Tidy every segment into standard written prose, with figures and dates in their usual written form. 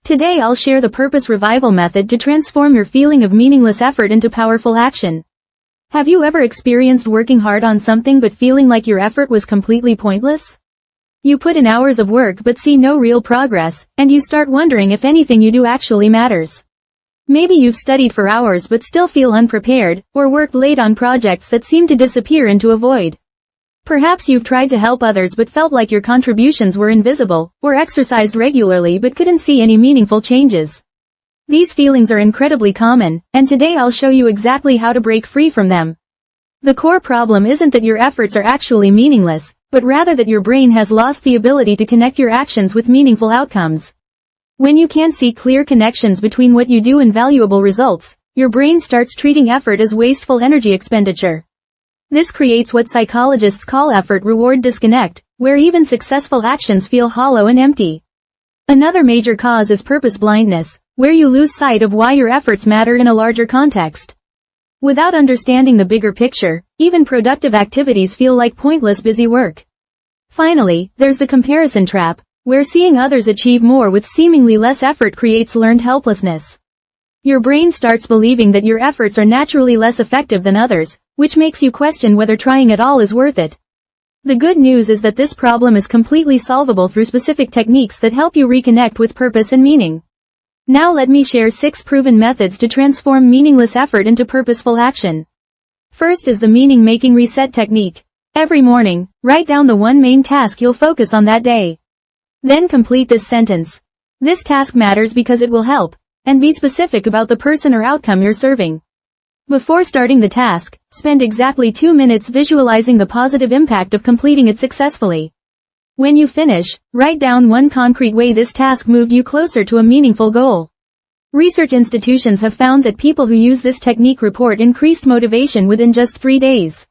Today I'll share the purpose revival method to transform your feeling of meaningless effort into powerful action. Have you ever experienced working hard on something but feeling like your effort was completely pointless? You put in hours of work but see no real progress, and you start wondering if anything you do actually matters. Maybe you've studied for hours but still feel unprepared, or worked late on projects that seem to disappear into a void. Perhaps you've tried to help others but felt like your contributions were invisible, or exercised regularly but couldn't see any meaningful changes. These feelings are incredibly common, and today I'll show you exactly how to break free from them. The core problem isn't that your efforts are actually meaningless, but rather that your brain has lost the ability to connect your actions with meaningful outcomes. When you can't see clear connections between what you do and valuable results, your brain starts treating effort as wasteful energy expenditure. This creates what psychologists call effort-reward disconnect, where even successful actions feel hollow and empty. Another major cause is purpose blindness, where you lose sight of why your efforts matter in a larger context. Without understanding the bigger picture, even productive activities feel like pointless busy work. Finally, there's the comparison trap, where seeing others achieve more with seemingly less effort creates learned helplessness. Your brain starts believing that your efforts are naturally less effective than others, which makes you question whether trying at all is worth it. The good news is that this problem is completely solvable through specific techniques that help you reconnect with purpose and meaning. Now let me share 6 proven methods to transform meaningless effort into purposeful action. First is the meaning-making reset technique. Every morning, write down the one main task you'll focus on that day. Then complete this sentence. This task matters because it will help, and be specific about the person or outcome you're serving. Before starting the task, spend exactly 2 minutes visualizing the positive impact of completing it successfully. When you finish, write down one concrete way this task moved you closer to a meaningful goal. Research institutions have found that people who use this technique report increased motivation within just 3 days.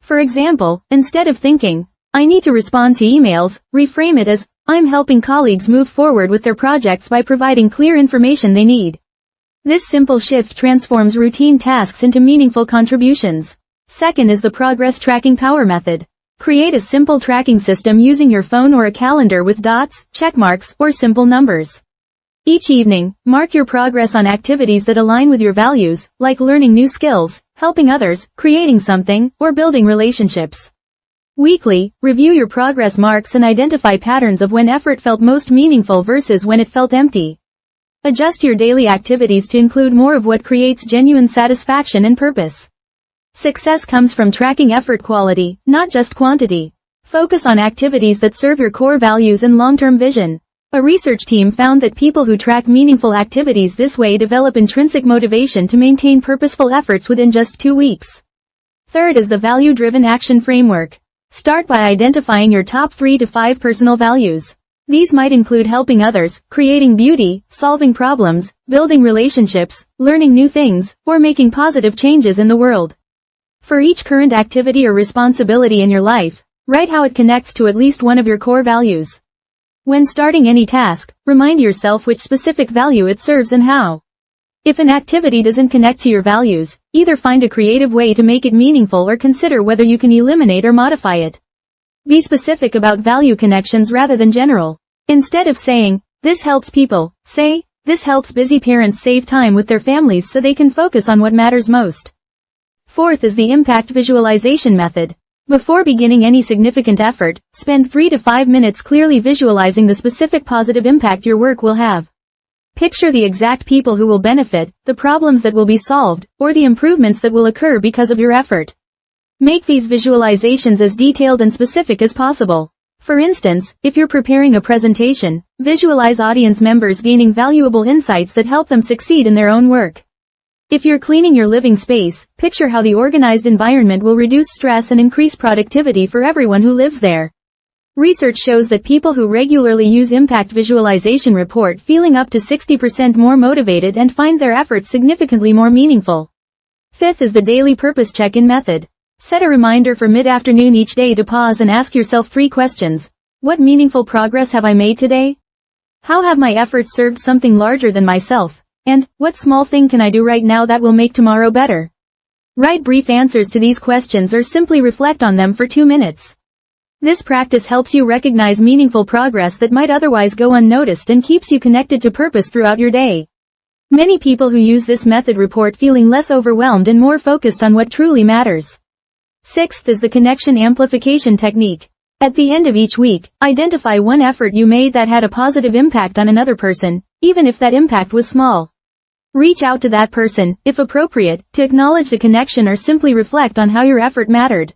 For example, instead of thinking, I need to respond to emails, reframe it as, I'm helping colleagues move forward with their projects by providing clear information they need. This simple shift transforms routine tasks into meaningful contributions. Second is the progress tracking power method. Create a simple tracking system using your phone or a calendar with dots, checkmarks, or simple numbers. Each evening, mark your progress on activities that align with your values, like learning new skills, helping others, creating something, or building relationships. Weekly, review your progress marks and identify patterns of when effort felt most meaningful versus when it felt empty. Adjust your daily activities to include more of what creates genuine satisfaction and purpose. Success comes from tracking effort quality, not just quantity. Focus on activities that serve your core values and long-term vision. A research team found that people who track meaningful activities this way develop intrinsic motivation to maintain purposeful efforts within just 2 weeks. Third is the value-driven action framework. Start by identifying your top 3 to 5 personal values. These might include helping others, creating beauty, solving problems, building relationships, learning new things, or making positive changes in the world. For each current activity or responsibility in your life, write how it connects to at least one of your core values. When starting any task, remind yourself which specific value it serves and how. If an activity doesn't connect to your values, either find a creative way to make it meaningful or consider whether you can eliminate or modify it. Be specific about value connections rather than general. Instead of saying, this helps people, say, this helps busy parents save time with their families so they can focus on what matters most. Fourth is the impact visualization method. Before beginning any significant effort, spend 3 to 5 minutes clearly visualizing the specific positive impact your work will have. Picture the exact people who will benefit, the problems that will be solved, or the improvements that will occur because of your effort. Make these visualizations as detailed and specific as possible. For instance, if you're preparing a presentation, visualize audience members gaining valuable insights that help them succeed in their own work. If you're cleaning your living space, picture how the organized environment will reduce stress and increase productivity for everyone who lives there. Research shows that people who regularly use impact visualization report feeling up to 60% more motivated and find their efforts significantly more meaningful. Fifth is the daily purpose check-in method. Set a reminder for mid-afternoon each day to pause and ask yourself 3 questions. What meaningful progress have I made today? How have my efforts served something larger than myself? And, what small thing can I do right now that will make tomorrow better? Write brief answers to these questions or simply reflect on them for 2 minutes. This practice helps you recognize meaningful progress that might otherwise go unnoticed and keeps you connected to purpose throughout your day. Many people who use this method report feeling less overwhelmed and more focused on what truly matters. Sixth is the Connection Amplification Technique. At the end of each week, identify one effort you made that had a positive impact on another person, even if that impact was small. Reach out to that person, if appropriate, to acknowledge the connection or simply reflect on how your effort mattered.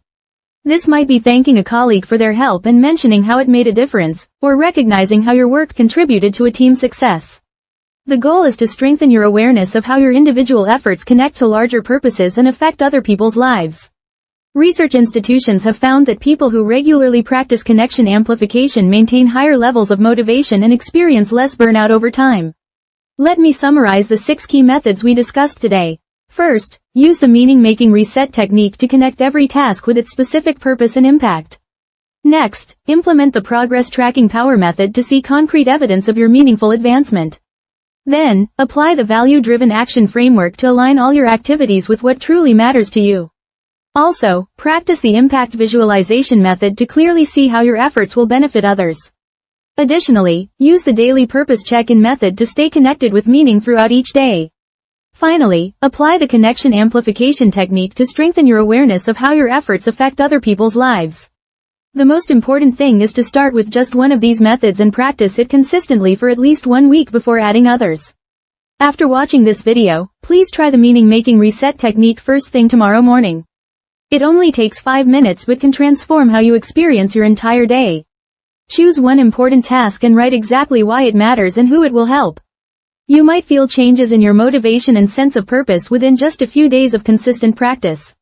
This might be thanking a colleague for their help and mentioning how it made a difference, or recognizing how your work contributed to a team's success. The goal is to strengthen your awareness of how your individual efforts connect to larger purposes and affect other people's lives. Research institutions have found that people who regularly practice connection amplification maintain higher levels of motivation and experience less burnout over time. Let me summarize the 6 key methods we discussed today. First, use the meaning-making reset technique to connect every task with its specific purpose and impact. Next, implement the progress tracking power method to see concrete evidence of your meaningful advancement. Then, apply the value-driven action framework to align all your activities with what truly matters to you. Also, practice the impact visualization method to clearly see how your efforts will benefit others. Additionally, use the daily purpose check-in method to stay connected with meaning throughout each day. Finally, apply the connection amplification technique to strengthen your awareness of how your efforts affect other people's lives. The most important thing is to start with just one of these methods and practice it consistently for at least 1 week before adding others. After watching this video, please try the meaning-making reset technique first thing tomorrow morning. It only takes 5 minutes but can transform how you experience your entire day. Choose one important task and write exactly why it matters and who it will help. You might feel changes in your motivation and sense of purpose within just a few days of consistent practice.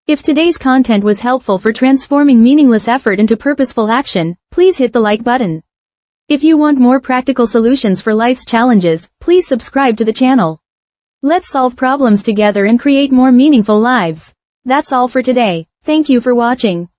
If today's content was helpful for transforming meaningless effort into purposeful action, please hit the like button. If you want more practical solutions for life's challenges, please subscribe to the channel. Let's solve problems together and create more meaningful lives. That's all for today. Thank you for watching.